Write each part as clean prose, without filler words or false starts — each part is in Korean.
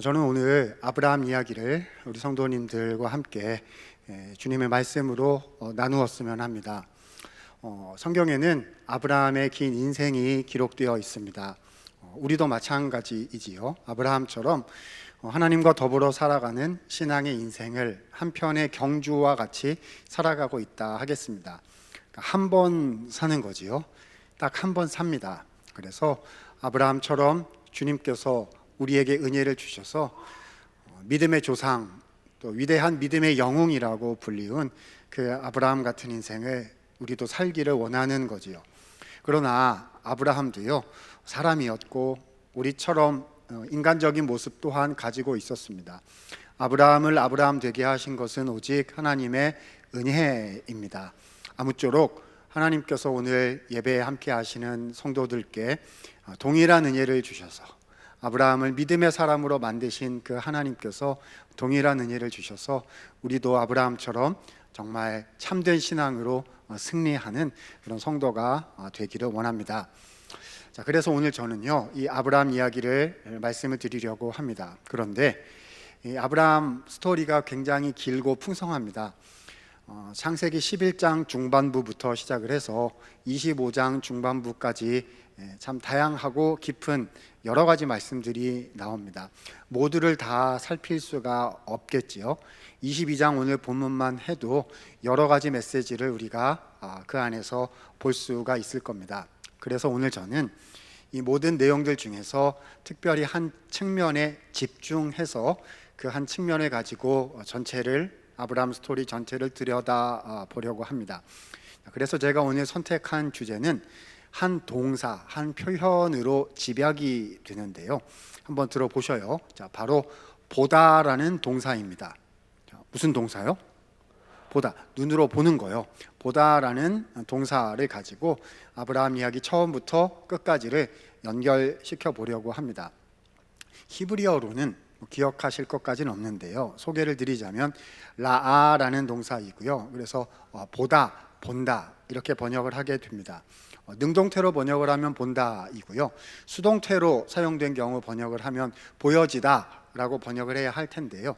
저는 오늘 아브라함 이야기를 우리 성도님들과 함께 주님의 말씀으로 나누었으면 합니다. 성경에는 아브라함의 긴 인생이 기록되어 있습니다. 우리도 마찬가지이지요. 아브라함처럼 하나님과 더불어 살아가는 신앙의 인생을 한편의 경주와 같이 살아가고 있다 하겠습니다. 한 번 사는 거지요. 딱 한 번 삽니다. 그래서 아브라함처럼 주님께서 우리에게 은혜를 주셔서 믿음의 조상, 또 위대한 믿음의 영웅이라고 불리운 그 아브라함 같은 인생을 우리도 살기를 원하는 거지요. 그러나 아브라함도요, 사람이었고 우리처럼 인간적인 모습 또한 가지고 있었습니다. 아브라함을 아브라함 되게 하신 것은 오직 하나님의 은혜입니다. 아무쪼록 하나님께서 오늘 예배에 함께 하시는 성도들께 동일한 은혜를 주셔서 아브라함을 믿음의 사람으로 만드신 그 하나님께서 동일한 은혜를 주셔서 우리도 아브라함처럼 정말 참된 신앙으로 승리하는 그런 성도가 되기를 원합니다. 자, 그래서 오늘 저는요, 이 아브라함 이야기를 말씀을 드리려고 합니다. 그런데 이 아브라함 스토리가 굉장히 길고 풍성합니다. 창세기 11장 중반부부터 시작을 해서 25장 중반부까지 참 다양하고 깊은 여러 가지 말씀들이 나옵니다. 모두를 다 살필 수가 없겠지요. 22장 오늘 본문만 해도 여러 가지 메시지를 우리가 그 안에서 볼 수가 있을 겁니다. 그래서 오늘 저는 이 모든 내용들 중에서 특별히 한 측면에 집중해서 그 한 측면을 가지고 아브라함 스토리 전체를 들여다 보려고 합니다. 그래서 제가 오늘 선택한 주제는 한 동사, 한 표현으로 집약이 되는데요. 한번 들어보셔요. 자, 바로 보다라는 동사입니다. 자, 무슨 동사요? 보다, 눈으로 보는 거요. 보다라는 동사를 가지고 아브라함 이야기 처음부터 끝까지를 연결시켜 보려고 합니다. 히브리어로는 기억하실 것까지는 없는데요, 소개를 드리자면 라아라는 동사이고요. 그래서 보다, 본다 이렇게 번역을 하게 됩니다. 능동태로 번역을 하면 본다이고요. 수동태로 사용된 경우 번역을 하면 보여지다 라고 번역을 해야 할 텐데요,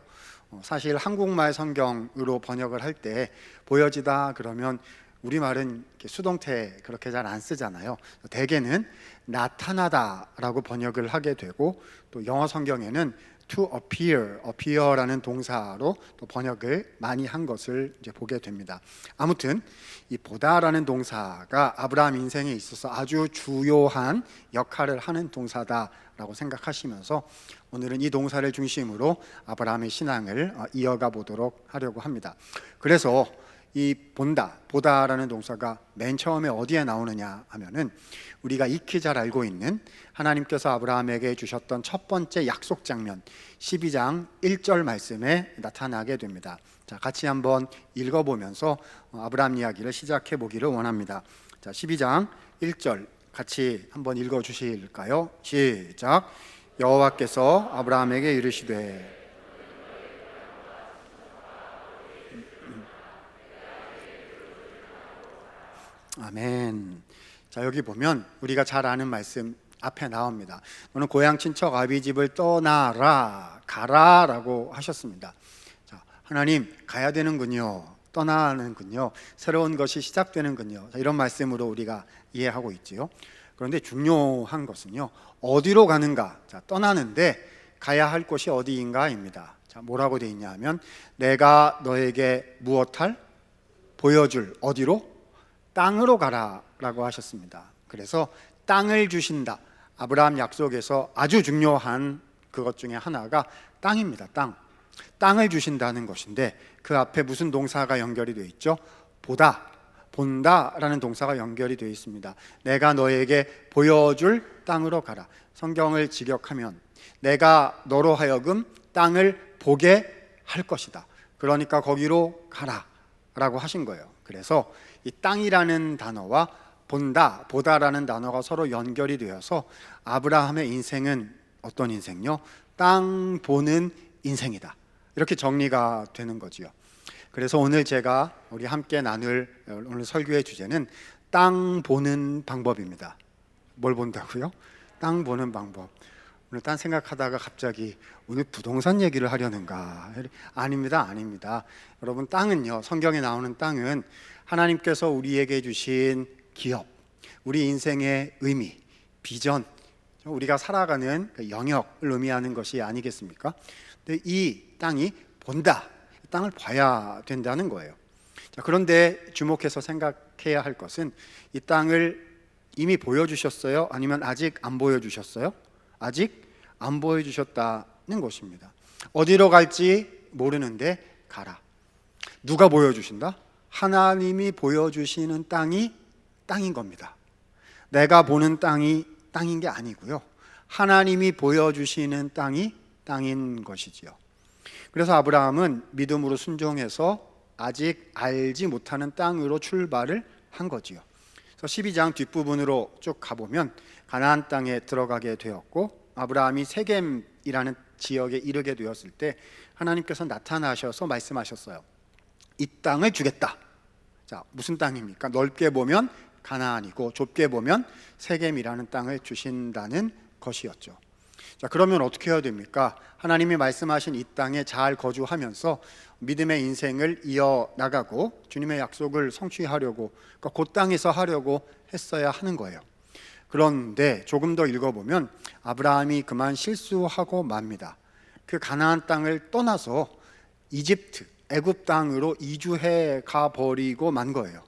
사실 한국말 성경으로 번역을 할 때 보여지다 그러면 우리말은 수동태 그렇게 잘 안 쓰잖아요. 대개는 나타나다 라고 번역을 하게 되고, 또 영어 성경에는 to appear라는 동사로 또 번역을 많이 한 것을 이제 보게 됩니다. 아무튼 이 보다라는 동사가 아브라함 인생에 있어서 아주 주요한 역할을 하는 동사다라고 생각하시면서 오늘은 이 동사를 중심으로 아브라함의 신앙을 이어가 보도록 하려고 합니다. 그래서 이 보다라는 동사가 맨 처음에 어디에 나오느냐 하면은 우리가 익히 잘 알고 있는 하나님께서 아브라함에게 주셨던 첫 번째 약속 장면 12장 1절 말씀에 나타나게 됩니다. 자, 같이 한번 읽어보면서 아브라함 이야기를 시작해 보기를 원합니다. 자, 12장 1절 같이 한번 읽어 주실까요? 시작. 여호와께서 아브라함에게 이르시되. 아멘. 자, 여기 보면 우리가 잘 아는 말씀 앞에 나옵니다. 너는 고향 친척 아비 집을 떠나라, 가라 라고 하셨습니다. 자, 하나님 가야 되는군요, 떠나는군요, 새로운 것이 시작되는군요. 자, 이런 말씀으로 우리가 이해하고 있지요. 그런데 중요한 것은요, 어디로 가는가. 자, 떠나는데 가야 할 곳이 어디인가입니다. 자, 뭐라고 되어 있냐 하면 내가 너에게 무엇할 보여줄, 어디로? 땅으로 가라 라고 하셨습니다. 그래서 땅을 주신다. 아브라함 약속에서 아주 중요한 그것 중에 하나가 땅입니다. 땅을 주신다는 것인데 그 앞에 무슨 동사가 연결이 되어 있죠? 보다, 본다라는 동사가 연결이 되어 있습니다. 내가 너에게 보여줄 땅으로 가라. 성경을 직역하면 내가 너로 하여금 땅을 보게 할 것이다. 그러니까 거기로 가라 라고 하신 거예요. 그래서 이 땅이라는 단어와 본다, 보다라는 단어가 서로 연결이 되어서 아브라함의 인생은 어떤 인생요? 땅 보는 인생이다. 이렇게 정리가 되는 거지요. 그래서 오늘 제가 우리 함께 나눌 오늘 설교의 주제는 땅 보는 방법입니다. 뭘 본다고요? 땅 보는 방법. 오늘 딴 생각하다가 갑자기 오늘 부동산 얘기를 하려는가? 아닙니다, 아닙니다. 여러분, 땅은요, 성경에 나오는 땅은 하나님께서 우리에게 주신 기업, 우리 인생의 의미, 비전, 우리가 살아가는 그 영역을 의미하는 것이 아니겠습니까? 근데 이 땅이 본다, 땅을 봐야 된다는 거예요. 자, 그런데 주목해서 생각해야 할 것은 이 땅을 이미 보여주셨어요? 아니면 아직 안 보여주셨어요? 아직 안 보여주셨다는 것입니다. 어디로 갈지 모르는데 가라. 누가 보여주신다? 하나님이 보여주시는 땅이 땅인 겁니다. 내가 보는 땅이 땅인 게 아니고요, 하나님이 보여주시는 땅이 땅인 것이지요. 그래서 아브라함은 믿음으로 순종해서 아직 알지 못하는 땅으로 출발을 한 거지요. 그래서 12장 뒷부분으로 쭉 가보면 가나안 땅에 들어가게 되었고, 아브라함이 세겜이라는 지역에 이르게 되었을 때 하나님께서 나타나셔서 말씀하셨어요. 이 땅을 주겠다. 자, 무슨 땅입니까? 넓게 보면 가나안이고 좁게 보면 세겜이라는 땅을 주신다는 것이었죠. 자, 그러면 어떻게 해야 됩니까? 하나님이 말씀하신 이 땅에 잘 거주하면서 믿음의 인생을 이어나가고 주님의 약속을 성취하려고, 그러니까 그 땅에서 하려고 했어야 하는 거예요. 그런데 조금 더 읽어보면 아브라함이 그만 실수하고 맙니다. 그 가나안 땅을 떠나서 이집트, 애굽 땅으로 이주해 가버리고 만 거예요.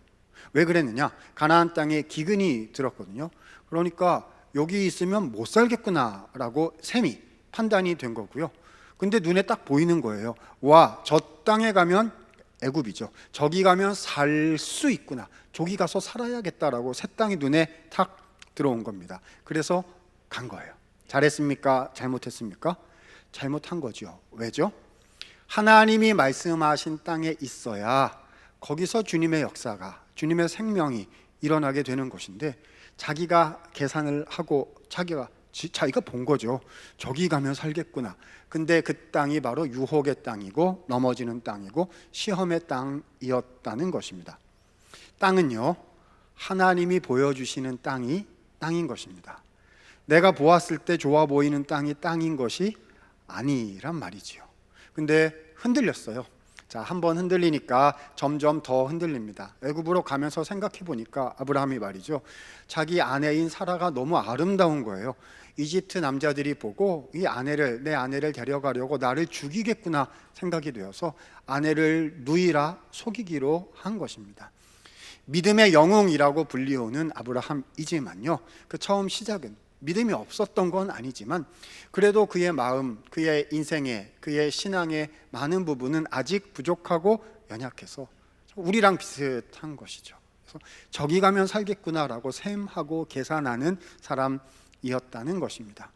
왜 그랬느냐? 가나안 땅에 기근이 들었거든요. 그러니까 여기 있으면 못 살겠구나라고 셈이 판단이 된 거고요. 근데 눈에 딱 보이는 거예요. 와, 저 땅에 가면 애굽이죠. 저기 가면 살 수 있구나. 저기 가서 살아야겠다라고 새 땅이 눈에 탁 들어온 겁니다. 그래서 간 거예요. 잘했습니까? 잘못했습니까? 잘못한 거죠. 왜죠? 하나님이 말씀하신 땅에 있어야 거기서 주님의 역사가, 주님의 생명이 일어나게 되는 것인데, 자기가 계산을 하고 자기가 본 거죠. 저기 가면 살겠구나. 근데 그 땅이 바로 유혹의 땅이고 넘어지는 땅이고 시험의 땅이었다는 것입니다. 땅은요, 하나님이 보여주시는 땅이 땅인 것입니다. 내가 보았을 때 좋아 보이는 땅이 땅인 것이 아니란 말이지요. 근데 흔들렸어요. 자, 한번 흔들리니까 점점 더 흔들립니다. 애굽으로 가면서 생각해 보니까 아브라함이 말이죠, 자기 아내인 사라가 너무 아름다운 거예요. 이집트 남자들이 보고 내 아내를 데려가려고 나를 죽이겠구나 생각이 되어서 아내를 누이라 속이기로 한 것입니다. 믿음의 영웅이라고 불리우는 아브라함이지만요, 그 처음 시작은 믿음이 없었던 건 아니지만 그래도 그의 마음, 그의 인생의, 그의 신앙의 많은 부분은 아직 부족하고 연약해서 우리랑 비슷한 것이죠. 그래서 저기 가면 살겠구나라고 셈하고 계산하는 사람이었다는 것입니다.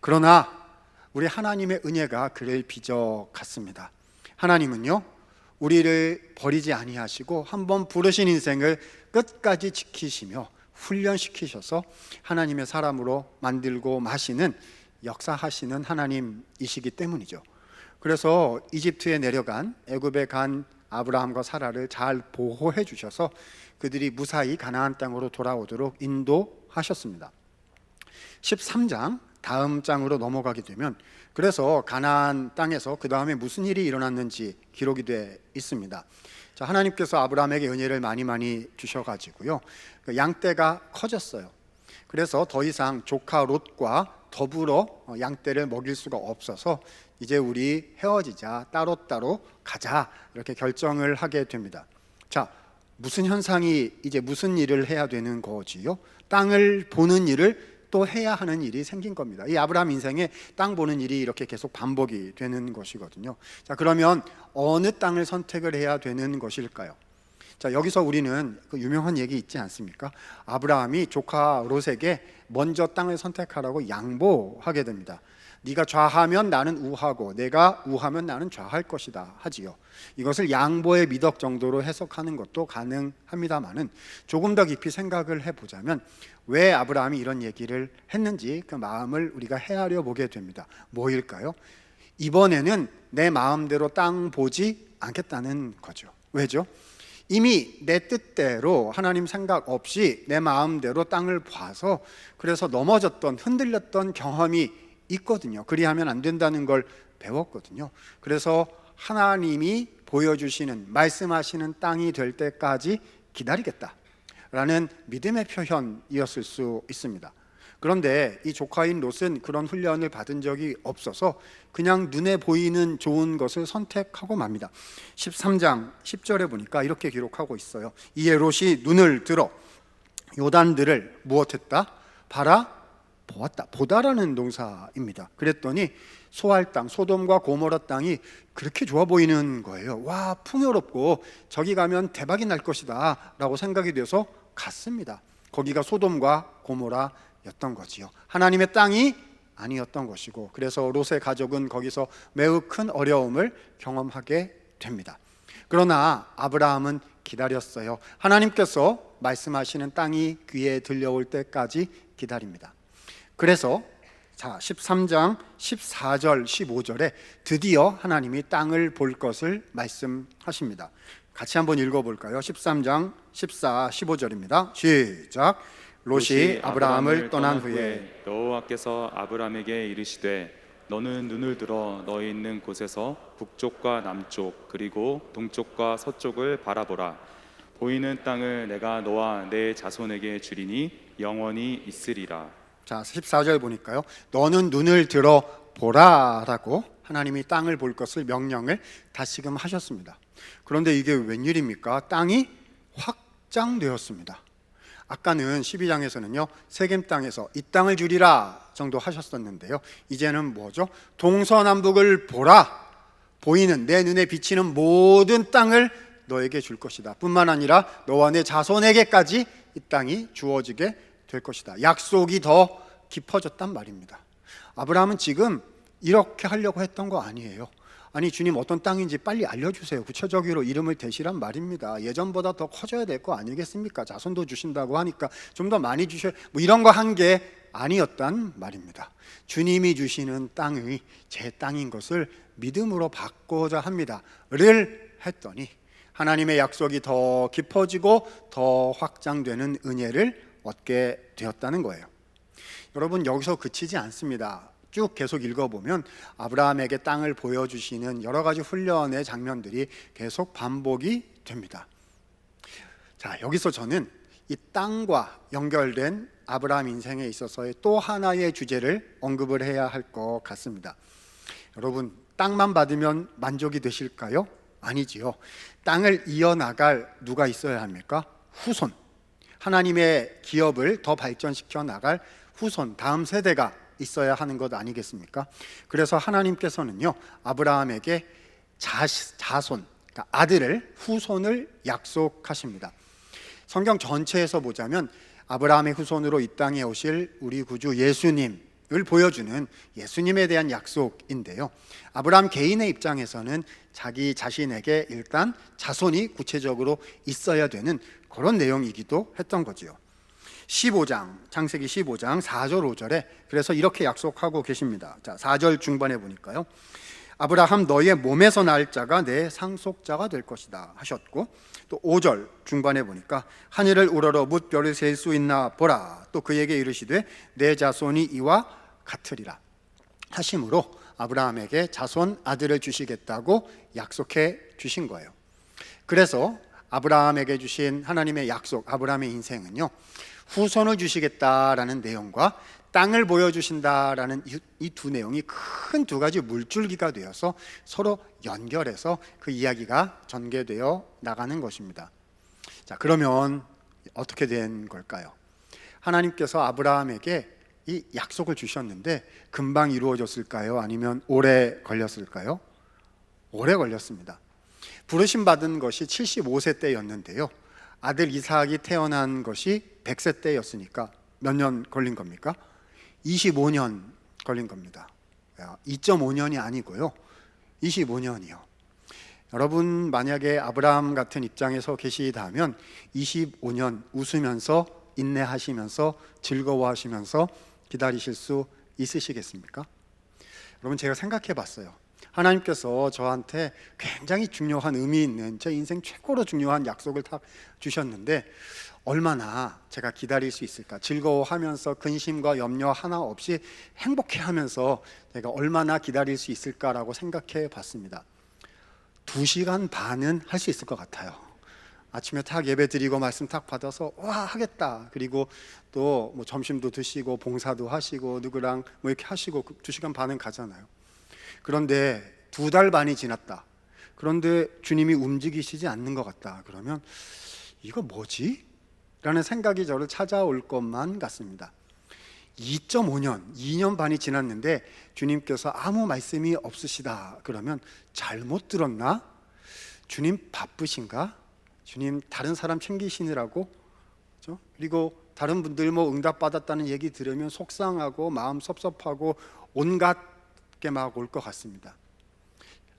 그러나 우리 하나님의 은혜가 그를 빚어갔습니다. 하나님은요, 우리를 버리지 아니하시고 한번 부르신 인생을 끝까지 지키시며 훈련시키셔서 하나님의 사람으로 만들고 마시는, 역사하시는 하나님이시기 때문이죠. 그래서 이집트에 내려간, 애굽에 간 아브라함과 사라를 잘 보호해 주셔서 그들이 무사히 가나안 땅으로 돌아오도록 인도하셨습니다. 13장 다음 장으로 넘어가게 되면, 그래서 가나안 땅에서 그 다음에 무슨 일이 일어났는지 기록이 돼 있습니다. 자, 하나님께서 아브라함에게 은혜를 많이 주셔가지고요, 그 양떼가 커졌어요. 그래서 더 이상 조카 롯과 더불어 양떼를 먹일 수가 없어서 이제 우리 헤어지자, 따로따로 가자, 이렇게 결정을 하게 됩니다. 자, 무슨 현상이, 이제 무슨 일을 해야 되는 거지요? 땅을 보는 일을 또 해야 하는 일이 생긴 겁니다. 이 아브라함 인생에 땅 보는 일이 이렇게 계속 반복이 되는 것이거든요. 자, 그러면 어느 땅을 선택을 해야 되는 것일까요? 자, 여기서 우리는 그 유명한 얘기 있지 않습니까? 아브라함이 조카 롯에게 먼저 땅을 선택하라고 양보하게 됩니다. 네가 좌하면 나는 우하고 내가 우하면 나는 좌할 것이다 하지요. 이것을 양보의 미덕 정도로 해석하는 것도 가능합니다만은 조금 더 깊이 생각을 해보자면 왜 아브라함이 이런 얘기를 했는지 그 마음을 우리가 헤아려 보게 됩니다. 뭐일까요? 이번에는 내 마음대로 땅 보지 않겠다는 거죠. 왜죠? 이미 내 뜻대로 하나님 생각 없이 내 마음대로 땅을 봐서 그래서 넘어졌던, 흔들렸던 경험이 있거든요. 그리하면 안 된다는 걸 배웠거든요. 그래서 하나님이 보여주시는, 말씀하시는 땅이 될 때까지 기다리겠다라는 믿음의 표현이었을 수 있습니다. 그런데 이 조카인 롯은 그런 훈련을 받은 적이 없어서 그냥 눈에 보이는 좋은 것을 선택하고 맙니다. 13장 10절에 보니까 이렇게 기록하고 있어요. 이에 롯이 눈을 들어 요단들을 무엇했다? 보았다. 보다라는 동사입니다. 그랬더니 소알 땅, 소돔과 고모라 땅이 그렇게 좋아 보이는 거예요. 와, 풍요롭고 저기 가면 대박이 날 것이다 라고 생각이 돼서 갔습니다. 거기가 소돔과 고모라였던 거지요. 하나님의 땅이 아니었던 것이고, 그래서 롯의 가족은 거기서 매우 큰 어려움을 경험하게 됩니다. 그러나 아브라함은 기다렸어요. 하나님께서 말씀하시는 땅이 귀에 들려올 때까지 기다립니다. 그래서 13장 14절 15절에 드디어 하나님이 땅을 볼 것을 말씀하십니다. 같이 한번 읽어볼까요? 13장 14, 15절입니다. 시작. 롯이 아브라함을 떠난 후에 여호와께서 아브라함에게 이르시되 너는 눈을 들어 너희 있는 곳에서 북쪽과 남쪽 그리고 동쪽과 서쪽을 바라보라. 보이는 땅을 내가 너와 내 자손에게 주리니 영원히 있으리라. 자, 14절 보니까요, 너는 눈을 들어 보라라고 하나님이 땅을 볼 것을 명령을 다시금 하셨습니다. 그런데 이게 웬일입니까? 땅이 확장되었습니다. 아까는 12장에서는요 세겜 땅에서 이 땅을 주리라 정도 하셨었는데요, 이제는 뭐죠? 동서남북을 보라. 보이는, 내 눈에 비치는 모든 땅을 너에게 줄 것이다. 뿐만 아니라 너와 내 자손에게까지 이 땅이 주어지게 될 것이다. 약속이 더 깊어졌단 말입니다. 아브라함은 지금 이렇게 하려고 했던 거 아니에요. 아니, 주님 어떤 땅인지 빨리 알려주세요. 구체적으로 이름을 대시란 말입니다. 예전보다 더 커져야 될 거 아니겠습니까? 자손도 주신다고 하니까 좀 더 많이 주셔야, 뭐 이런 거 한 게 아니었단 말입니다. 주님이 주시는 땅이 제 땅인 것을 믿음으로 받고자 합니다.를 했더니 하나님의 약속이 더 깊어지고 더 확장되는 은혜를 얻게 되었다는 거예요. 여러분, 여기서 그치지 않습니다. 쭉 계속 읽어보면 아브라함에게 땅을 보여주시는 여러 가지 훈련의 장면들이 계속 반복이 됩니다. 자, 여기서 저는 이 땅과 연결된 아브라함 인생에 있어서의 또 하나의 주제를 언급을 해야 할 것 같습니다. 여러분, 땅만 받으면 만족이 되실까요? 아니지요. 땅을 이어나갈 누가 있어야 합니까? 후손. 하나님의 기업을 더 발전시켜 나갈 후손, 다음 세대가 있어야 하는 것 아니겠습니까? 그래서 하나님께서는요 아브라함에게 자손, 그러니까 아들을, 후손을 약속하십니다. 성경 전체에서 보자면 아브라함의 후손으로 이 땅에 오실 우리 구주 예수님을 보여주는 예수님에 대한 약속인데요, 아브라함 개인의 입장에서는 자기 자신에게 일단 자손이 구체적으로 있어야 되는 그런 내용이기도 했던 거지요. 15장, 창세기 15장 4절 5절에 그래서 이렇게 약속하고 계십니다. 자, 4절 중반에 보니까요, 아브라함 너의 몸에서 날 자가 내 상속자가 될 것이다 하셨고, 또 5절 중반에 보니까 하늘을 우러러 뭇별을 셀 수 있나 보라. 또 그에게 이르시되 내 자손이 이와 같으리라 하심으로 아브라함에게 자손 아들을 주시겠다고 약속해 주신 거예요. 그래서 아브라함에게 주신 하나님의 약속, 아브라함의 인생은요 후손을 주시겠다라는 내용과 땅을 보여주신다라는 이 두 내용이 큰 두 가지 물줄기가 되어서 서로 연결해서 그 이야기가 전개되어 나가는 것입니다. 자, 그러면 어떻게 된 걸까요? 하나님께서 아브라함에게 이 약속을 주셨는데 금방 이루어졌을까요? 아니면 오래 걸렸을까요? 오래 걸렸습니다. 부르심 받은 것이 75세 때였는데요, 아들 이삭이 태어난 것이 100세 때였으니까 몇 년 걸린 겁니까? 25년 걸린 겁니다. 2.5년이 아니고요, 25년이요. 여러분, 만약에 아브라함 같은 입장에서 계시다면 25년 웃으면서 인내하시면서 즐거워하시면서 기다리실 수 있으시겠습니까? 여러분, 제가 생각해 봤어요. 하나님께서 저한테 굉장히 중요한 의미 있는 제 인생 최고로 중요한 약속을 딱 주셨는데 얼마나 제가 기다릴 수 있을까? 즐거워하면서 근심과 염려 하나 없이 행복해하면서 내가 얼마나 기다릴 수 있을까라고 생각해 봤습니다. 2시간 반은 할 수 있을 것 같아요. 아침에 탁 예배 드리고 말씀 탁 받아서 와 하겠다. 그리고 또 뭐 점심도 드시고 봉사도 하시고 누구랑 뭐 이렇게 하시고 2시간 반은 가잖아요. 그런데 2달 반이 지났다. 그런데 주님이 움직이시지 않는 것 같다. 그러면 이거 뭐지? 라는 생각이 저를 찾아올 것만 같습니다. 2.5년, 2년 반이 지났는데 주님께서 아무 말씀이 없으시다. 그러면 잘못 들었나? 주님 바쁘신가? 주님 다른 사람 챙기시느라고? 그렇죠? 그리고 다른 분들 뭐 응답 받았다는 얘기 들으면 속상하고 마음 섭섭하고 온갖 게 막 올 것 같습니다.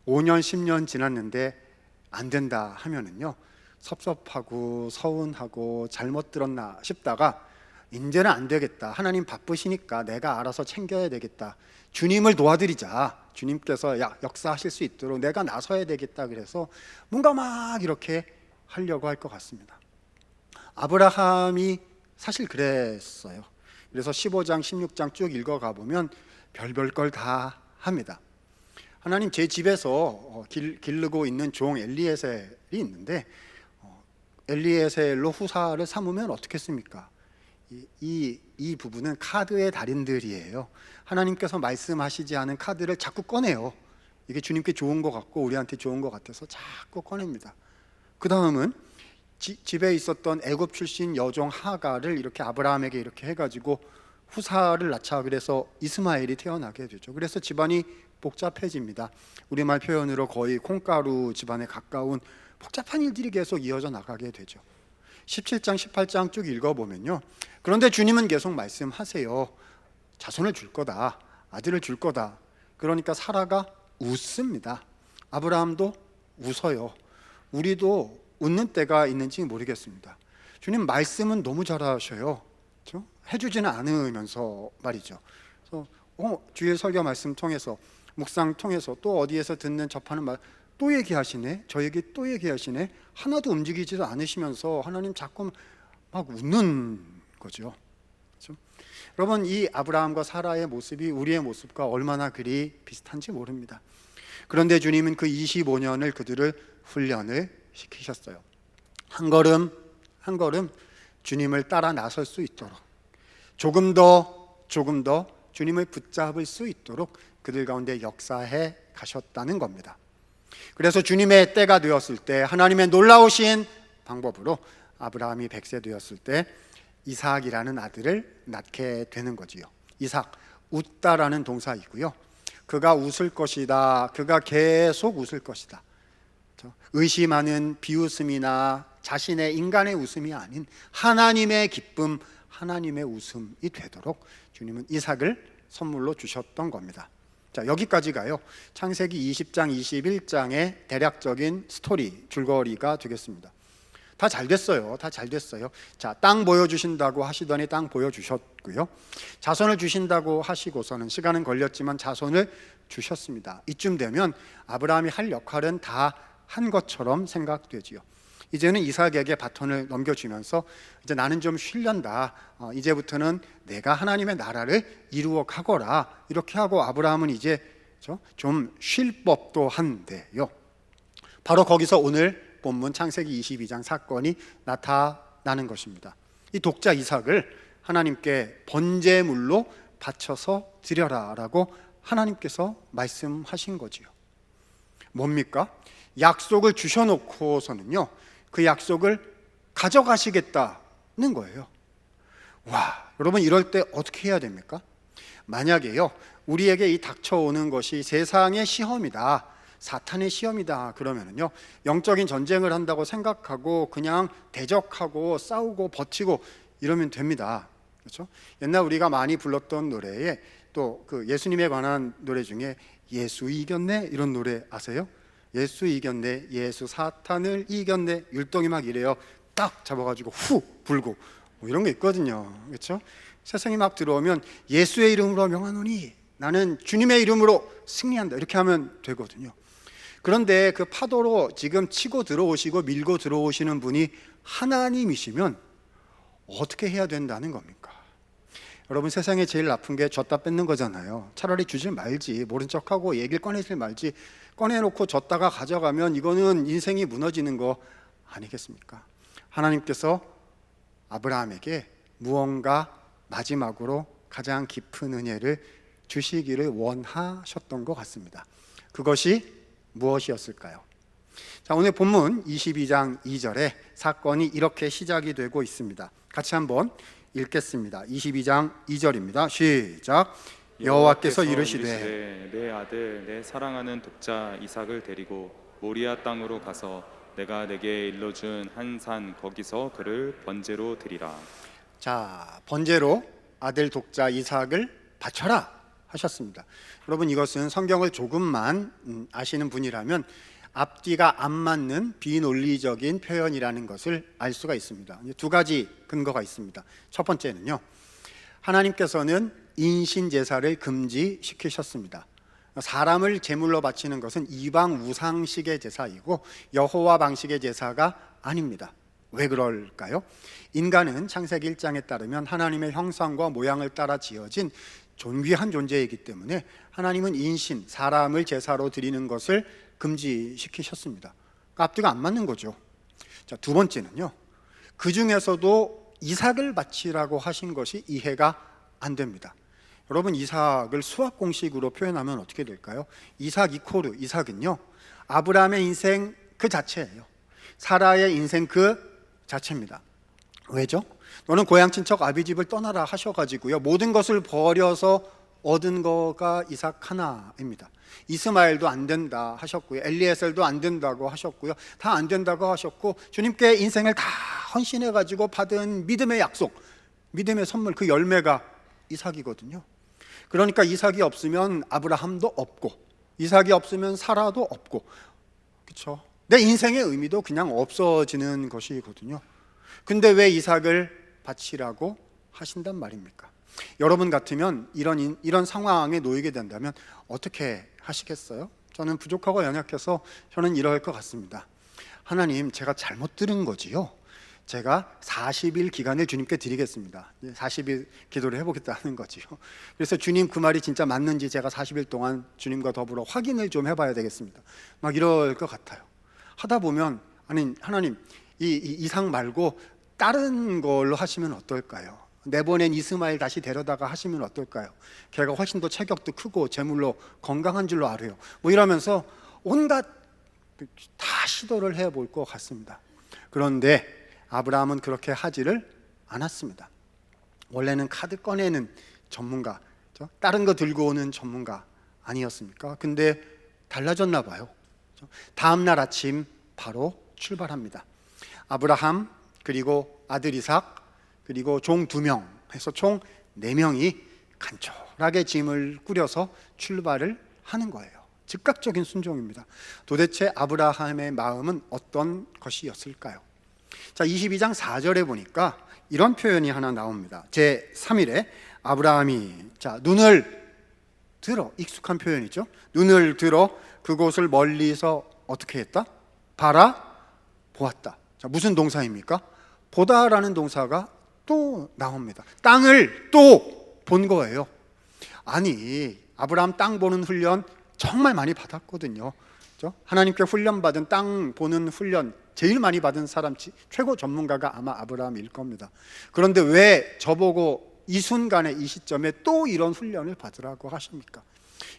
5년, 10년 지났는데 안 된다 하면은요 섭섭하고 서운하고 잘못 들었나 싶다가 이제는 안 되겠다. 하나님 바쁘시니까 내가 알아서 챙겨야 되겠다. 주님을 도와드리자. 주님께서 역사하실 수 있도록 내가 나서야 되겠다. 그래서 뭔가 막 이렇게 하려고 할 것 같습니다. 아브라함이 사실 그랬어요. 그래서 15장, 16장 쭉 읽어가 보면 별별 걸 다 합니다. 하나님 제 집에서 기르고 있는 종 엘리에셀이 있는데 엘리에셀로 후사를 삼으면 어떻겠습니까? 이 부분은 카드의 달인들이에요. 하나님께서 말씀하시지 않은 카드를 자꾸 꺼내요. 이게 주님께 좋은 것 같고 우리한테 좋은 것 같아서 자꾸 꺼냅니다. 그 다음은 집에 있었던 애굽 출신 여종 하가를 이렇게 아브라함에게 이렇게 해가지고 후사를 낳자. 그래서 이스마엘이 태어나게 되죠. 그래서 집안이 복잡해집니다. 우리말 표현으로 거의 콩가루 집안에 가까운 복잡한 일들이 계속 이어져 나가게 되죠. 17장 18장 쭉 읽어보면요, 그런데 주님은 계속 말씀하세요. 자손을 줄 거다, 아들을 줄 거다. 그러니까 사라가 웃습니다. 아브라함도 웃어요. 우리도 웃는 때가 있는지 모르겠습니다. 주님 말씀은 너무 잘하셔요. 그렇죠? 해주지는 않으면서 말이죠. 그래서 주일 설교 말씀 통해서 묵상 통해서 또 어디에서 듣는 접하는 말 또 얘기하시네, 저에게 또 얘기하시네. 하나도 움직이지도 않으시면서 하나님 자꾸 막 웃는 거죠. 그렇죠? 여러분, 이 아브라함과 사라의 모습이 우리의 모습과 얼마나 그리 비슷한지 모릅니다. 그런데 주님은 그 25년을 그들을 훈련을 시키셨어요. 한 걸음 한 걸음 주님을 따라 나설 수 있도록, 조금 더 주님을 붙잡을 수 있도록 그들 가운데 역사해 가셨다는 겁니다. 그래서 주님의 때가 되었을 때 하나님의 놀라우신 방법으로 아브라함이 100세 되었을 때 이삭이라는 아들을 낳게 되는 거지요. 이삭, 웃다라는 동사이고요. 그가 웃을 것이다. 그가 계속 웃을 것이다. 의심하는 비웃음이나 자신의 인간의 웃음이 아닌 하나님의 기쁨, 하나님의 웃음이 되도록 주님은 이삭을 선물로 주셨던 겁니다. 자, 여기까지가요 창세기 20장 21장의 대략적인 스토리 줄거리가 되겠습니다. 다 잘 됐어요. 다 잘 됐어요. 자, 땅 보여주신다고 하시더니 땅 보여주셨고요, 자손을 주신다고 하시고서는 시간은 걸렸지만 자손을 주셨습니다. 이쯤 되면 아브라함이 할 역할은 다 한 것처럼 생각되지요. 이제는 이삭에게 바톤을 넘겨주면서 이제 나는 좀 쉴련다. 이제부터는 내가 하나님의 나라를 이루어 가거라. 이렇게 하고 아브라함은 이제 좀 쉴 법도 한데요. 바로 거기서 오늘 본문 창세기 22장 사건이 나타나는 것입니다. 이 독자 이삭을 하나님께 번제물로 바쳐서 드려라라고 하나님께서 말씀하신 거지요. 뭡니까? 약속을 주셔놓고서는요 그 약속을 가져가시겠다는 거예요. 와, 여러분 이럴 때 어떻게 해야 됩니까? 만약에요 우리에게 이 닥쳐오는 것이 세상의 시험이다, 사탄의 시험이다 그러면은요 영적인 전쟁을 한다고 생각하고 그냥 대적하고 싸우고 버티고 이러면 됩니다. 그렇죠? 옛날 우리가 많이 불렀던 노래에 또 그 예수님에 관한 노래 중에 예수 이겼네 이런 노래 아세요? 예수 이겼네, 예수 사탄을 이겼네. 율동이 막 이래요. 딱 잡아가지고 후 불고 뭐 이런 게 있거든요. 그렇죠? 세상이 막 들어오면 예수의 이름으로 명하노니 나는 주님의 이름으로 승리한다. 이렇게 하면 되거든요. 그런데 그 파도로 지금 치고 들어오시고 밀고 들어오시는 분이 하나님이시면 어떻게 해야 된다는 겁니까? 여러분, 세상에 제일 나쁜 게 줬다 뺏는 거잖아요. 차라리 주질 말지, 모른 척하고 얘기를 꺼내질 말지. 꺼내놓고 줬다가 가져가면 이거는 인생이 무너지는 거 아니겠습니까? 하나님께서 아브라함에게 무언가 마지막으로 가장 깊은 은혜를 주시기를 원하셨던 것 같습니다. 그것이 무엇이었을까요? 자, 오늘 본문 22장 2절에 사건이 이렇게 시작이 되고 있습니다. 같이 한번 읽겠습니다. 22장 2절입니다. 시작. 여호와께서 이르시되 내 아들 내 사랑하는 독자 이삭을 데리고 모리아 땅으로 가서 내가 내게 일러준 한 산 거기서 그를 번제로 드리라. 자, 번제로 아들 독자 이삭을 바쳐라 하셨습니다. 여러분, 이것은 성경을 조금만 아시는 분이라면 앞뒤가 안 맞는 비논리적인 표현이라는 것을 알 수가 있습니다. 두 가지 근거가 있습니다. 첫 번째는요, 하나님께서는 인신 제사를 금지시키셨습니다. 사람을 제물로 바치는 것은 이방 우상식의 제사이고 여호와 방식의 제사가 아닙니다. 왜 그럴까요? 인간은 창세기 1장에 따르면 하나님의 형상과 모양을 따라 지어진 존귀한 존재이기 때문에 하나님은 인신, 사람을 제사로 드리는 것을 금지시키셨습니다. 앞뒤가 안 맞는 거죠. 자, 두 번째는요, 그 중에서도 이삭을 바치라고 하신 것이 이해가 안 됩니다. 여러분, 이삭을 수학 공식으로 표현하면 어떻게 될까요? 이삭 이코르, 이삭은요, 아브라함의 인생 그 자체예요. 사라의 인생 그 자체입니다. 왜죠? 너는 고향 친척 아비집을 떠나라 하셔가지고요, 모든 것을 버려서 얻은 거가 이삭 하나입니다. 이스마엘도 안 된다 하셨고요, 엘리에셀도 안 된다고 하셨고요, 다 안 된다고 하셨고, 주님께 인생을 다 헌신해가지고 받은 믿음의 약속, 믿음의 선물, 그 열매가 이삭이거든요. 그러니까 이삭이 없으면 아브라함도 없고, 이삭이 없으면 사라도 없고, 그렇죠? 내 인생의 의미도 그냥 없어지는 것이거든요. 근데 왜 이삭을 바치라고 하신단 말입니까? 여러분 같으면 이런 상황에 놓이게 된다면 어떻게 하시겠어요? 저는 부족하고 연약해서 저는 이럴 것 같습니다. 하나님, 제가 잘못 들은 거지요? 제가 40일 기간을 주님께 드리겠습니다. 40일 기도를 해보겠다는 거지요. 그래서 주님, 그 말이 진짜 맞는지 제가 40일 동안 주님과 더불어 확인을 좀 해봐야 되겠습니다. 막 이럴 것 같아요. 하다 보면, 아니 하나님, 이 이삭 말고 다른 걸로 하시면 어떨까요? 내보낸 이스마엘 다시 데려다가 하시면 어떨까요? 걔가 훨씬 더 체격도 크고 재물로 건강한 줄로 알아요. 뭐 이러면서 온갖 다 시도를 해볼 것 같습니다. 그런데 아브라함은 그렇게 하지를 않았습니다. 원래는 카드 꺼내는 전문가, 다른 거 들고 오는 전문가 아니었습니까? 근데 달라졌나 봐요. 다음 날 아침 바로 출발합니다. 아브라함, 그리고 아들 이삭, 그리고 종 2명 해서 총 4명이 간절하게 짐을 꾸려서 출발을 하는 거예요. 즉각적인 순종입니다. 도대체 아브라함의 마음은 어떤 것이었을까요? 자, 22장 4절에 보니까 이런 표현이 하나 나옵니다. 제 3일에 아브라함이 눈을 들어, 익숙한 표현이죠. 눈을 들어 그곳을 멀리서 어떻게 했다? 바라보았다. 자, 무슨 동사입니까? 보다라는 동사가 또 나옵니다. 땅을 또 본 거예요. 아니, 아브라함 땅 보는 훈련 정말 많이 받았거든요. 그렇죠? 하나님께 훈련받은 땅 보는 훈련 제일 많이 받은 사람, 최고 전문가가 아마 아브라함일 겁니다. 그런데 왜 저보고 이 순간에, 이 시점에 또 이런 훈련을 받으라고 하십니까?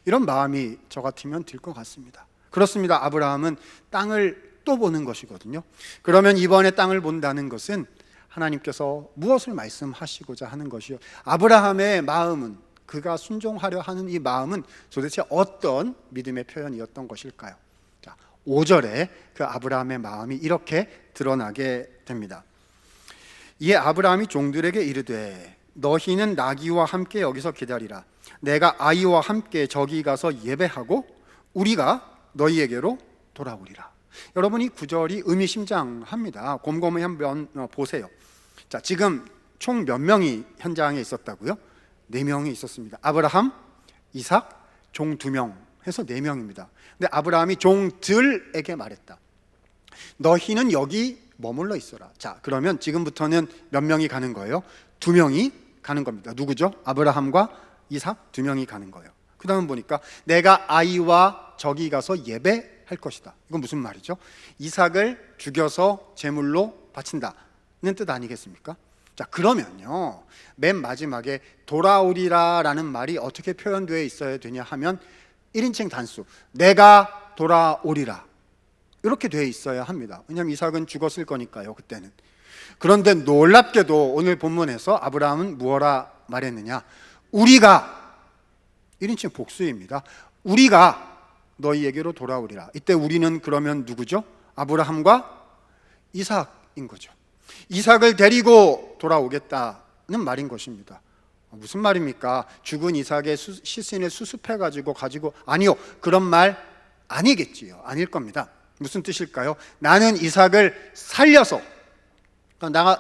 이런 마음이 저 같으면 들 것 같습니다. 그렇습니다. 아브라함은 땅을 또 보는 것이거든요. 그러면 이번에 땅을 본다는 것은 하나님께서 무엇을 말씀하시고자 하는 것이요? 아브라함의 마음은, 그가 순종하려 하는 이 마음은 도대체 어떤 믿음의 표현이었던 것일까요? 자, 5절에 그 아브라함의 마음이 이렇게 드러나게 됩니다. 이에 아브라함이 종들에게 이르되 너희는 나귀와 함께 여기서 기다리라. 내가 아이와 함께 저기 가서 예배하고 우리가 너희에게로 돌아오리라. 여러분, 이 구절이 의미심장합니다. 곰곰이 한번 보세요. 자, 지금 총 몇 명이 현장에 있었다고요? 4명이 있었습니다. 아브라함, 이삭, 종 2명 해서 4명입니다. 근데 아브라함이 종들에게 말했다. 너희는 여기 머물러 있어라. 자, 그러면 지금부터는 몇 명이 가는 거예요? 2명이 가는 겁니다. 누구죠? 아브라함과 이삭 2명이 가는 거예요. 그 다음 보니까 내가 아이와 저기 가서 예배할 것이다. 이건 무슨 말이죠? 이삭을 죽여서 제물로 바친다는 뜻 아니겠습니까? 자, 그러면요, 맨 마지막에 돌아오리라 라는 말이 어떻게 표현되어 있어야 되냐 하면 1인칭 단수, 내가 돌아오리라, 이렇게 되어 있어야 합니다. 왜냐하면 이삭은 죽었을 거니까요, 그때는. 그런데 놀랍게도 오늘 본문에서 아브라함은 무엇라 말했느냐? 우리가, 1인칭 복수입니다. 우리가 너희에게로 돌아오리라. 이때 우리는 그러면 누구죠? 아브라함과 이삭인 거죠. 이삭을 데리고 돌아오겠다는 말인 것입니다. 무슨 말입니까? 죽은 이삭의 시신을 수습해가지고 가지고, 아니요, 그런 말 아니겠지요. 아닐 겁니다. 무슨 뜻일까요? 나는 이삭을 살려서,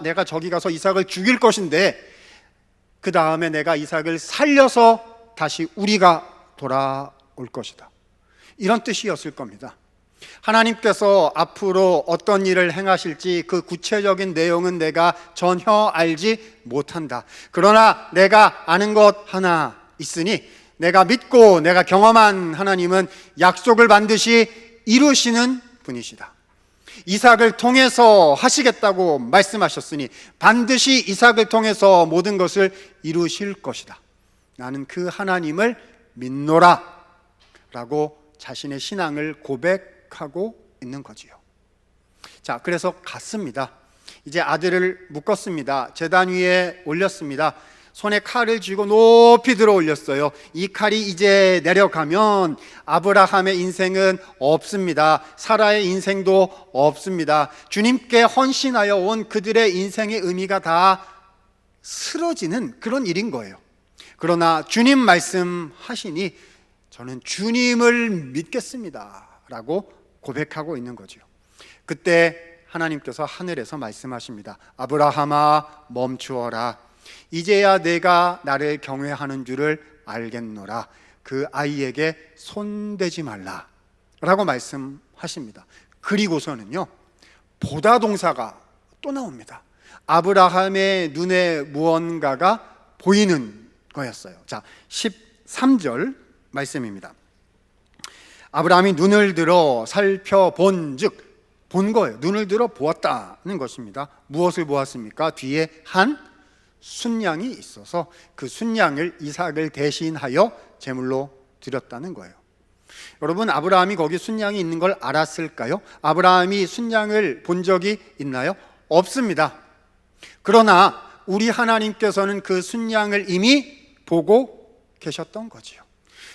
내가 저기 가서 이삭을 죽일 것인데 그 다음에 내가 이삭을 살려서 다시 우리가 돌아올 것이다, 이런 뜻이었을 겁니다. 하나님께서 앞으로 어떤 일을 행하실지 그 구체적인 내용은 내가 전혀 알지 못한다. 그러나 내가 아는 것 하나 있으니, 내가 믿고 내가 경험한 하나님은 약속을 반드시 이루시는 분이시다. 이삭을 통해서 하시겠다고 말씀하셨으니 반드시 이삭을 통해서 모든 것을 이루실 것이다. 나는 그 하나님을 믿노라 라고 자신의 신앙을 고백하고 있는 거지요. 자, 그래서 갔습니다. 이제 아들을 묶었습니다. 제단 위에 올렸습니다. 손에 칼을 쥐고 높이 들어 올렸어요. 이 칼이 이제 내려가면 아브라함의 인생은 없습니다. 사라의 인생도 없습니다. 주님께 헌신하여 온 그들의 인생의 의미가 다 쓰러지는 그런 일인 거예요. 그러나 주님 말씀하시니 저는 주님을 믿겠습니다 라고 고백하고 있는 거죠. 그때 하나님께서 하늘에서 말씀하십니다. 아브라함아, 멈추어라. 이제야 내가 나를 경외하는 줄을 알겠노라. 그 아이에게 손대지 말라 라고 말씀하십니다. 그리고서는요, 보다 동사가 또 나옵니다. 아브라함의 눈에 무언가가 보이는 거였어요. 자, 13절 말씀입니다. 아브라함이 눈을 들어 살펴본 즉, 본 거예요. 눈을 들어 보았다는 것입니다. 무엇을 보았습니까? 뒤에 한 순양이 있어서 그 순양을 이삭을 대신하여 제물로 드렸다는 거예요. 여러분, 아브라함이 거기 순양이 있는 걸 알았을까요? 아브라함이 순양을 본 적이 있나요? 없습니다. 그러나 우리 하나님께서는 그 순양을 이미 보고 계셨던 거지요.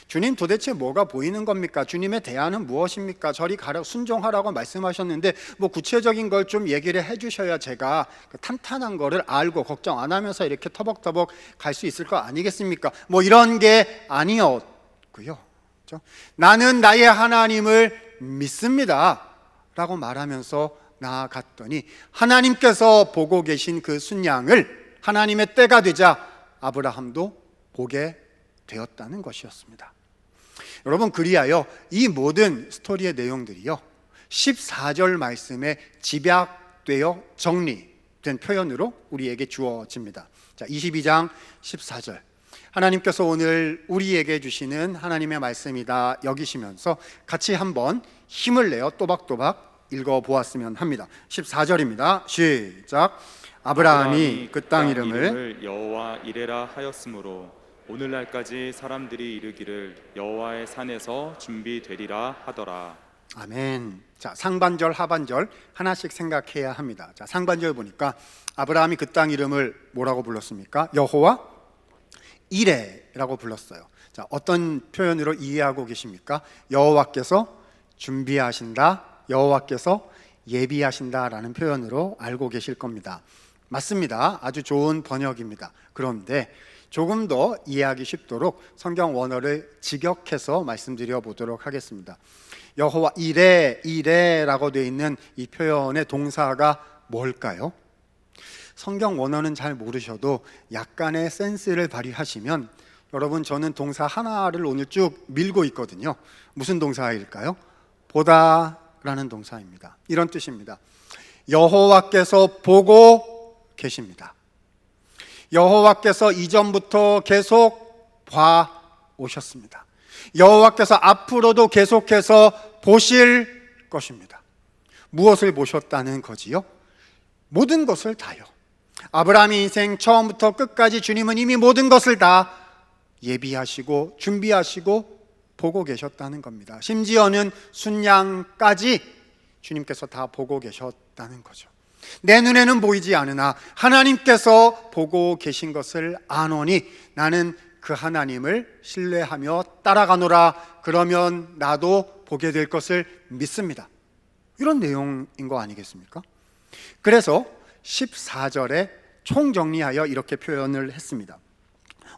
주님, 도대체 뭐가 보이는 겁니까? 주님의 대안은 무엇입니까? 저리 가라, 순종하라고 말씀하셨는데 뭐 구체적인 걸 좀 얘기를 해주셔야 제가 그 탄탄한 거를 알고 걱정 안 하면서 이렇게 터벅터벅 갈 수 있을 거 아니겠습니까? 뭐 이런 게 아니었고요. 그렇죠? 나는 나의 하나님을 믿습니다 라고 말하면서 나아갔더니 하나님께서 보고 계신 그 순양을 하나님의 때가 되자 아브라함도 보게 되었다는 것이었습니다. 여러분, 그리하여 이 모든 스토리의 내용들이요, 14절 말씀에 집약되어 정리된 표현으로 우리에게 주어집니다. 자, 22장 14절, 하나님께서 오늘 우리에게 주시는 하나님의 말씀이다 여기시면서 같이 한번 힘을 내어 또박또박 읽어보았으면 합니다. 14절입니다. 시작. 아브라함이 그 땅 이름을 여호와 이레라 하였으므로 오늘날까지 사람들이 이르기를 여호와의 산에서 준비되리라 하더라. 아멘. 자, 상반절 하반절 하나씩 생각해야 합니다. 자, 상반절 보니까 아브라함이 그 땅 이름을 뭐라고 불렀습니까? 여호와 이레라고 불렀어요. 자, 어떤 표현으로 이해하고 계십니까? 여호와께서 준비하신다, 여호와께서 예비하신다라는 표현으로 알고 계실 겁니다. 맞습니다. 아주 좋은 번역입니다. 그런데 조금 더 이해하기 쉽도록 성경 원어를 직역해서 말씀드려 보도록 하겠습니다. 여호와 이레라고 되어 있는 이 표현의 동사가 뭘까요? 성경 원어는 잘 모르셔도 약간의 센스를 발휘하시면 여러분, 저는 동사 하나를 오늘 쭉 밀고 있거든요. 무슨 동사일까요? 보다라는 동사입니다. 이런 뜻입니다. 여호와께서 보고 계십니다. 여호와께서 이전부터 계속 봐 오셨습니다. 여호와께서 앞으로도 계속해서 보실 것입니다. 무엇을 보셨다는 거지요? 모든 것을 다요. 아브라함의 인생 처음부터 끝까지 주님은 이미 모든 것을 다 예비하시고 준비하시고 보고 계셨다는 겁니다. 심지어는 순양까지 주님께서 다 보고 계셨다는 거죠. 내 눈에는 보이지 않으나 하나님께서 보고 계신 것을 아노니 나는 그 하나님을 신뢰하며 따라가노라. 그러면 나도 보게 될 것을 믿습니다. 이런 내용인 거 아니겠습니까? 그래서 14절에 총정리하여 이렇게 표현을 했습니다.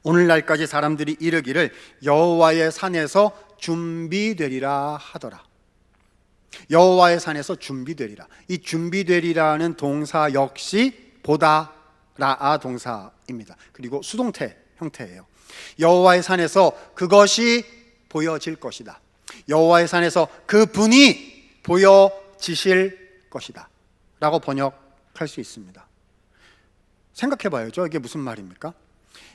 오늘날까지 사람들이 이르기를 여호와의 산에서 준비되리라 하더라. 여호와의 산에서 준비되리라. 이 준비되리라는 동사 역시 보다라 동사입니다. 그리고 수동태 형태예요. 여호와의 산에서 그것이 보여질 것이다. 여호와의 산에서 그분이 보여지실 것이다 라고 번역할 수 있습니다. 생각해 봐야죠. 이게 무슨 말입니까?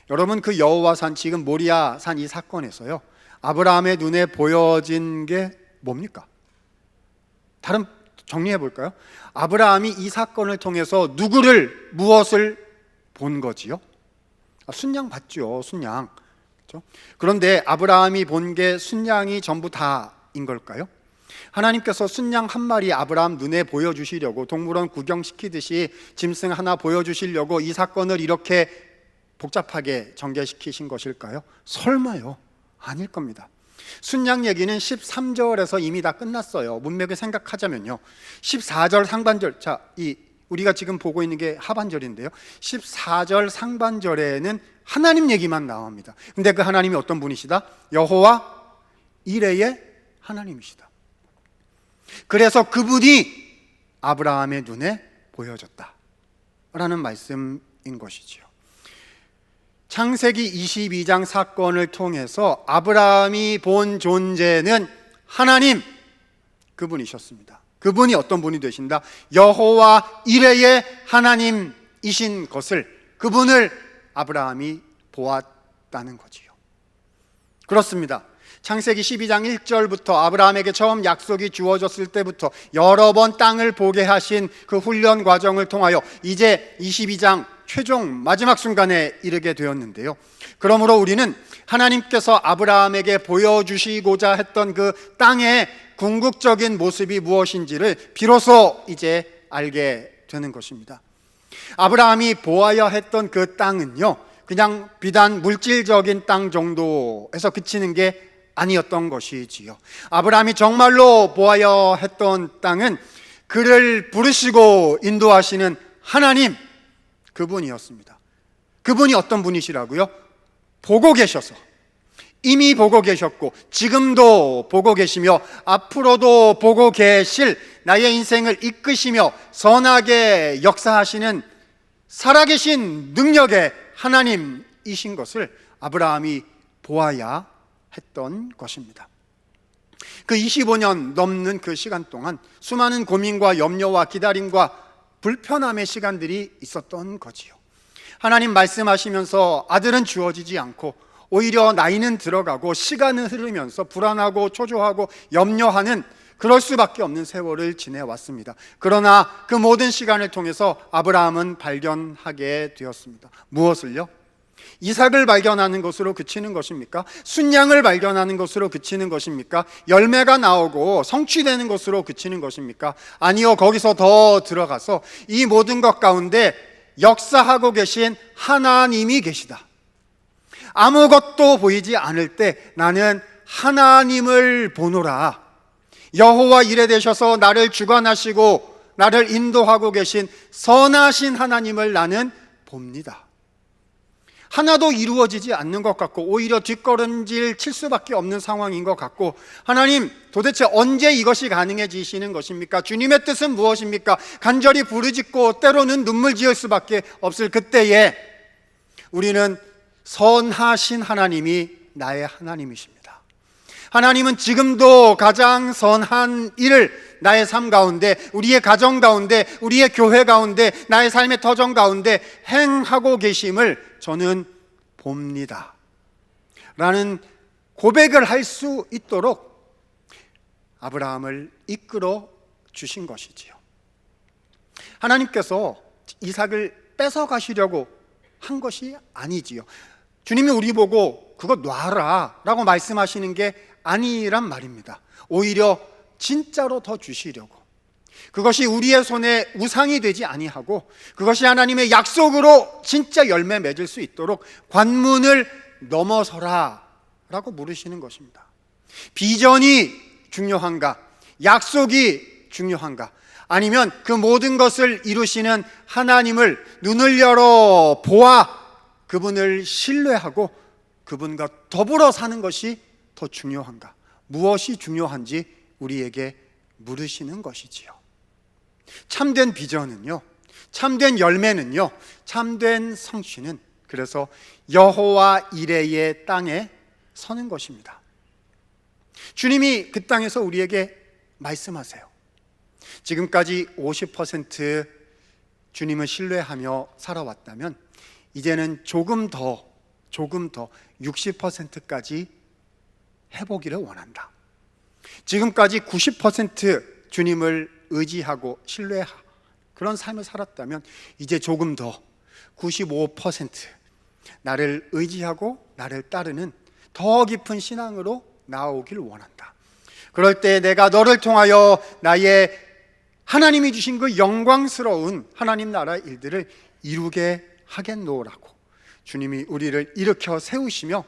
여러분, 그 여호와 산, 지금 모리아 산 이 사건에서요, 아브라함의 눈에 보여진 게 뭡니까? 다른 정리해 볼까요? 아브라함이 이 사건을 통해서 누구를, 무엇을 본 거지요? 순양 봤죠. 순양. 그렇죠? 그런데 아브라함이 본 게 순양이 전부 다인 걸까요? 하나님께서 순양 한 마리 아브라함 눈에 보여주시려고, 동물원 구경시키듯이 짐승 하나 보여주시려고 이 사건을 이렇게 복잡하게 전개시키신 것일까요? 설마요. 아닐 겁니다. 순양 얘기는 13절에서 이미 다 끝났어요. 문맥을 생각하자면요, 14절 상반절, 우리가 지금 보고 있는 게 하반절인데요, 14절 상반절에는 하나님 얘기만 나옵니다. 근데 그 하나님이 어떤 분이시다? 여호와 이레의 하나님이시다. 그래서 그분이 아브라함의 눈에 보여졌다 라는 말씀인 것이지요. 창세기 22장 사건을 통해서 아브라함이 본 존재는 하나님, 그분이셨습니다. 그분이 어떤 분이 되신다? 여호와 이레의 하나님이신 것을, 그분을 아브라함이 보았다는 거지요. 그렇습니다. 창세기 12장 1절부터 아브라함에게 처음 약속이 주어졌을 때부터 여러 번 땅을 보게 하신 그 훈련 과정을 통하여 이제 22장 최종 마지막 순간에 이르게 되었는데요, 그러므로 우리는 하나님께서 아브라함에게 보여주시고자 했던 그 땅의 궁극적인 모습이 무엇인지를 비로소 이제 알게 되는 것입니다. 아브라함이 보아야 했던 그 땅은요, 그냥 비단 물질적인 땅 정도에서 그치는 게 아니었던 것이지요. 아브라함이 정말로 보아야 했던 땅은 그를 부르시고 인도하시는 하나님, 그분이었습니다. 그분이 어떤 분이시라고요? 보고 계셔서, 이미 보고 계셨고 지금도 보고 계시며 앞으로도 보고 계실, 나의 인생을 이끄시며 선하게 역사하시는 살아계신 능력의 하나님이신 것을 아브라함이 보아야 했던 것입니다. 그 25년 넘는 그 시간 동안 수많은 고민과 염려와 기다림과 불편함의 시간들이 있었던 거지요. 하나님 말씀하시면서 아들은 주어지지 않고 오히려 나이는 들어가고 시간은 흐르면서 불안하고 초조하고 염려하는, 그럴 수밖에 없는 세월을 지내왔습니다. 그러나 그 모든 시간을 통해서 아브라함은 발견하게 되었습니다. 무엇을요? 이삭을 발견하는 것으로 그치는 것입니까? 순양을 발견하는 것으로 그치는 것입니까? 열매가 나오고 성취되는 것으로 그치는 것입니까? 아니요, 거기서 더 들어가서 이 모든 것 가운데 역사하고 계신 하나님이 계시다. 아무것도 보이지 않을 때 나는 하나님을 보노라. 여호와 이레 되셔서 나를 주관하시고 나를 인도하고 계신 선하신 하나님을 나는 봅니다. 하나도 이루어지지 않는 것 같고 오히려 뒷걸음질 칠 수밖에 없는 상황인 것 같고, 하나님 도대체 언제 이것이 가능해지시는 것입니까? 주님의 뜻은 무엇입니까? 간절히 부르짖고 때로는 눈물 지을 수밖에 없을 그때에 우리는 선하신 하나님이 나의 하나님이십니다. 하나님은 지금도 가장 선한 일을 나의 삶 가운데, 우리의 가정 가운데, 우리의 교회 가운데, 나의 삶의 터전 가운데 행하고 계심을 저는 봅니다 라는 고백을 할 수 있도록 아브라함을 이끌어 주신 것이지요. 하나님께서 이삭을 뺏어 가시려고 한 것이 아니지요. 주님이 우리 보고 그거 놔라 라고 말씀하시는 게 아니란 말입니다. 오히려 진짜로 더 주시려고, 그것이 우리의 손에 우상이 되지 아니하고 그것이 하나님의 약속으로 진짜 열매 맺을 수 있도록 관문을 넘어서라 라고 물으시는 것입니다. 비전이 중요한가? 약속이 중요한가? 아니면 그 모든 것을 이루시는 하나님을 눈을 열어 보아 그분을 신뢰하고 그분과 더불어 사는 것이 더 중요한가? 무엇이 중요한지 우리에게 물으시는 것이지요. 참된 비전은요, 참된 열매는요, 참된 성취는 그래서 여호와 이레의 땅에 서는 것입니다. 주님이 그 땅에서 우리에게 말씀하세요. 지금까지 50% 주님을 신뢰하며 살아왔다면 이제는 조금 더 60%까지 해보기를 원한다. 지금까지 90% 주님을 의지하고 신뢰하 그런 삶을 살았다면 이제 조금 더 95% 나를 의지하고 나를 따르는 더 깊은 신앙으로 나아오길 원한다. 그럴 때 내가 너를 통하여 나의 하나님이 주신 그 영광스러운 하나님 나라 일들을 이루게 하겠노라고 주님이 우리를 일으켜 세우시며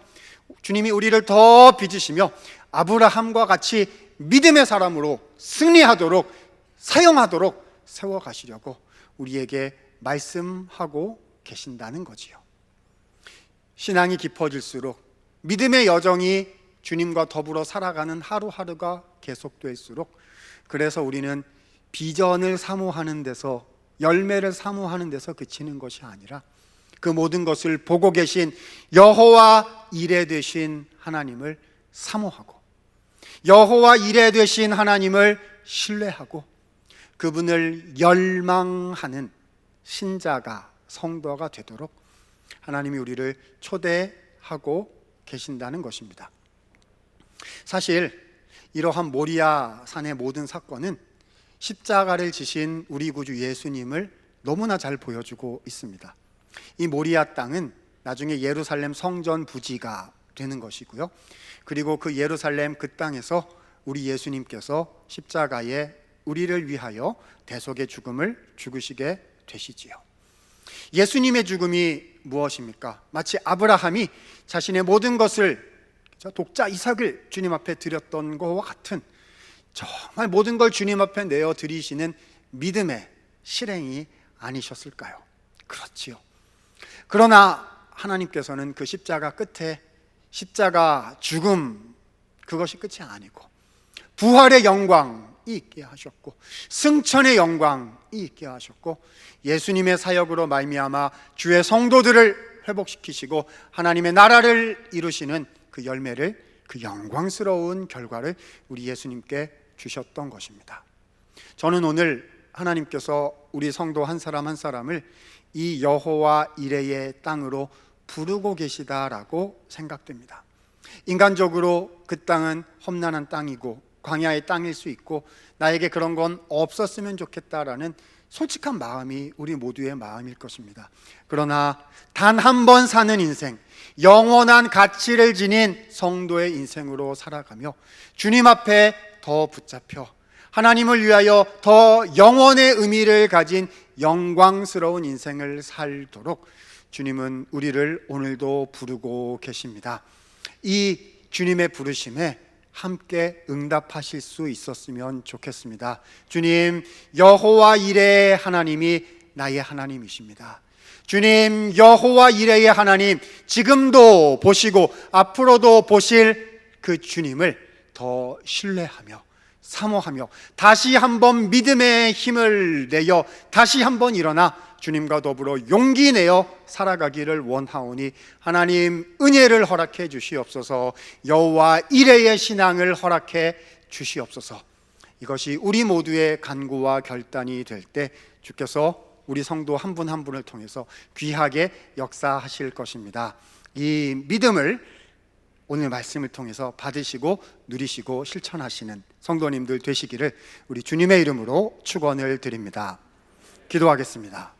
주님이 우리를 더 빚으시며 아브라함과 같이 믿음의 사람으로 승리하도록 사용하도록 세워가시려고 우리에게 말씀하고 계신다는 거지요. 신앙이 깊어질수록 믿음의 여정이 주님과 더불어 살아가는 하루하루가 계속될수록 그래서 우리는 비전을 사모하는 데서 열매를 사모하는 데서 그치는 것이 아니라 그 모든 것을 보고 계신 여호와 이레 되신 하나님을 사모하고 여호와 이레 되신 하나님을 신뢰하고 그분을 열망하는 신자가 성도가 되도록 하나님이 우리를 초대하고 계신다는 것입니다. 사실 이러한 모리아 산의 모든 사건은 십자가를 지신 우리 구주 예수님을 너무나 잘 보여주고 있습니다. 이 모리아 땅은 나중에 예루살렘 성전 부지가 되는 것이고요. 그리고 그 예루살렘 그 땅에서 우리 예수님께서 십자가에 우리를 위하여 대속의 죽음을 죽으시게 되시지요. 예수님의 죽음이 무엇입니까? 마치 아브라함이 자신의 모든 것을 독자 이삭을 주님 앞에 드렸던 것과 같은 정말 모든 걸 주님 앞에 내어 드리시는 믿음의 실행이 아니셨을까요? 그렇지요. 그러나 하나님께서는 그 십자가 끝에 십자가 죽음 그것이 끝이 아니고 부활의 영광이 있게 하셨고 승천의 영광이 있게 하셨고 예수님의 사역으로 말미암아 주의 성도들을 회복시키시고 하나님의 나라를 이루시는 그 열매를 그 영광스러운 결과를 우리 예수님께 주셨던 것입니다. 저는 오늘 하나님께서 우리 성도 한 사람 한 사람을 이 여호와 이레의 땅으로 부르고 계시다라고 생각됩니다. 인간적으로 그 땅은 험난한 땅이고 광야의 땅일 수 있고 나에게 그런 건 없었으면 좋겠다라는 솔직한 마음이 우리 모두의 마음일 것입니다. 그러나 단 한 번 사는 인생, 영원한 가치를 지닌 성도의 인생으로 살아가며 주님 앞에 더 붙잡혀 하나님을 위하여 더 영원의 의미를 가진 영광스러운 인생을 살도록 주님은 우리를 오늘도 부르고 계십니다. 이 주님의 부르심에 함께 응답하실 수 있었으면 좋겠습니다. 주님, 여호와 이레의 하나님이 나의 하나님이십니다. 주님, 여호와 이레의 하나님, 지금도 보시고 앞으로도 보실 그 주님을 더 신뢰하며 사모하며 다시 한번 믿음의 힘을 내어 다시 한번 일어나 주님과 더불어 용기 내어 살아가기를 원하오니 하나님 은혜를 허락해 주시옵소서. 여호와 이레의 신앙을 허락해 주시옵소서. 이것이 우리 모두의 간구와 결단이 될 때 주께서 우리 성도 한 분 한 분을 통해서 귀하게 역사하실 것입니다. 이 믿음을 오늘 말씀을 통해서 받으시고 누리시고 실천하시는 성도님들 되시기를 우리 주님의 이름으로 축원을 드립니다. 기도하겠습니다.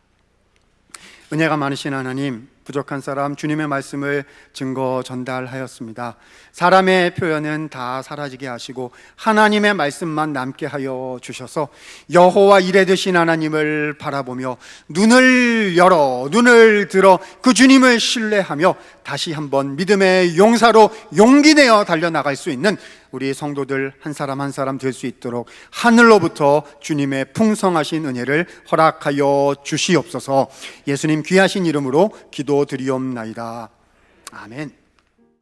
은혜가 많으신 하나님, 부족한 사람 주님의 말씀을 증거 전달하였습니다. 사람의 표현은 다 사라지게 하시고 하나님의 말씀만 남게 하여 주셔서 여호와 이레 되신 하나님을 바라보며 눈을 들어 그 주님을 신뢰하며 다시 한번 믿음의 용사로 용기 내어 달려나갈 수 있는 우리 성도들 한 사람 한 사람 될 수 있도록 하늘로부터 주님의 풍성하신 은혜를 허락하여 주시옵소서. 예수님 귀하신 이름으로 기도드리옵나이다. 아멘.